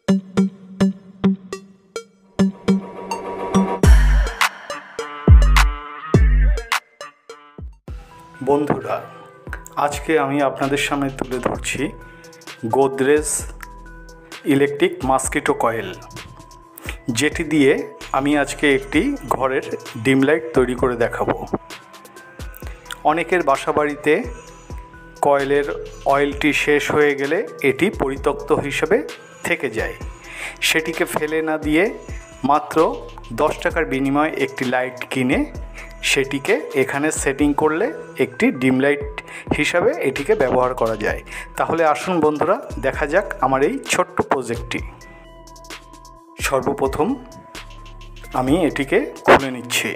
বন্ধুরা, আজকে আমি আপনাদের সামনে তুলে ধরছি গোদরেজ ইলেকট্রিক মসকিটো কয়েল, যেটি দিয়ে আমি আজকে একটি ঘরের ডিম লাইট তৈরি করে দেখাবো। অনেকের বাসাবাড়িতে কয়েলের অয়েলটি শেষ হয়ে গেলে এটি পরিত্যক্ত হিসেবে থেকে যায়। সেটিকে ফেলে না দিয়ে মাত্র 10 টাকার বিনিময়ে একটি লাইট কিনে সেটিকে এখানে সেটিং করলে একটি ডিম লাইট হিসাবে এটিকে ব্যবহার করা যায়। তাহলে আসুন বন্ধুরা, দেখা যাক আমার এই ছোট্ট প্রজেক্টটি। সর্বপ্রথম আমি এটিকে খুলে নিচ্ছি।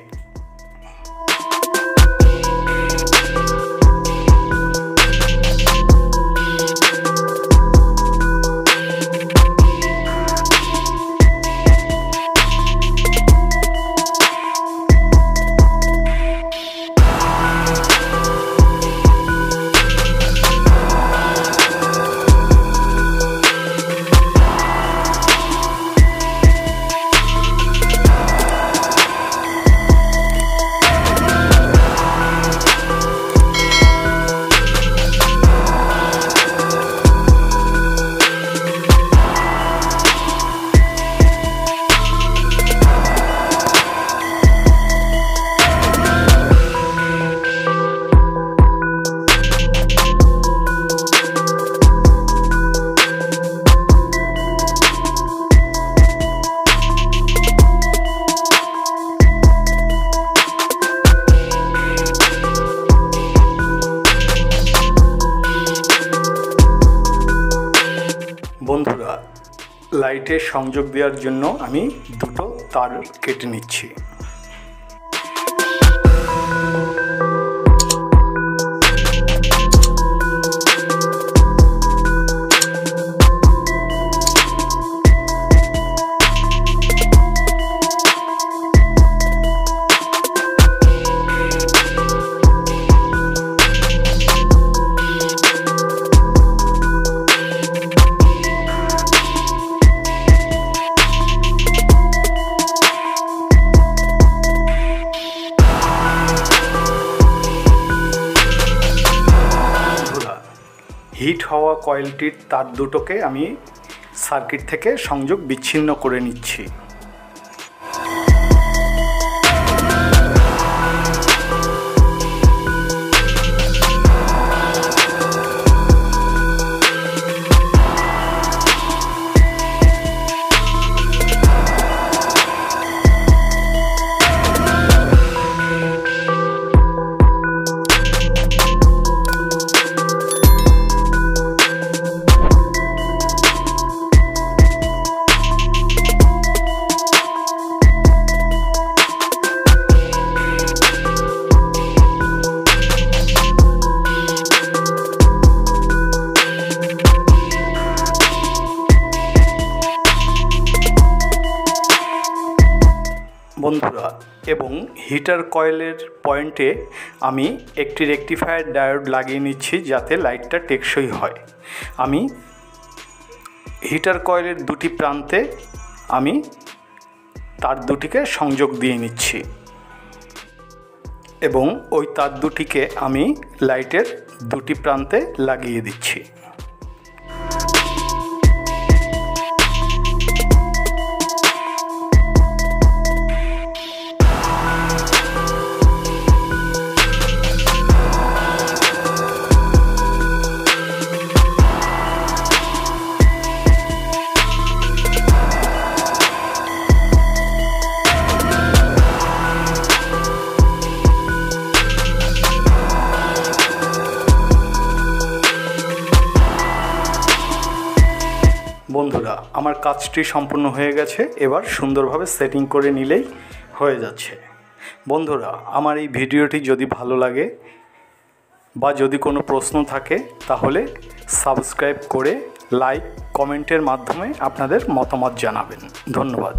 বন্ধুরা, লাইটের সংযোগ দেওয়ার জন্য আমি দুটো তার কেটে নিচ্ছি। হিট হওয়া কয়েলটির তার দুটোকে আমি সার্কিট থেকে সংযোগ বিচ্ছিন্ন করে নিচ্ছি। বন্ধুরা, এবং হিটার কয়েলের পয়েন্টে আমি একটি রেকটিফায়ার ডায়োড লাগিয়ে নিচ্ছি যাতে লাইটটা টেকসই হয়। আমি হিটার কয়েলের দুটি প্রান্তে আমি তার দুটিকে সংযোগ দিয়ে নিচ্ছি এবং ওই তার দুটিকে আমি লাইটের দুটি প্রান্তে লাগিয়ে দিচ্ছি। বন্ধুরা, আমার কাজটি সম্পূর্ণ হয়ে গেছে। এবার সুন্দরভাবে সেটিং করে নিলেই হয়ে যাচ্ছে। বন্ধুরা, আমার এই ভিডিওটি যদি ভালো লাগে বা যদি কোনো প্রশ্ন থাকে তাহলে সাবস্ক্রাইব করে লাইক কমেন্টের মাধ্যমে আপনাদের মতামত জানাবেন। ধন্যবাদ।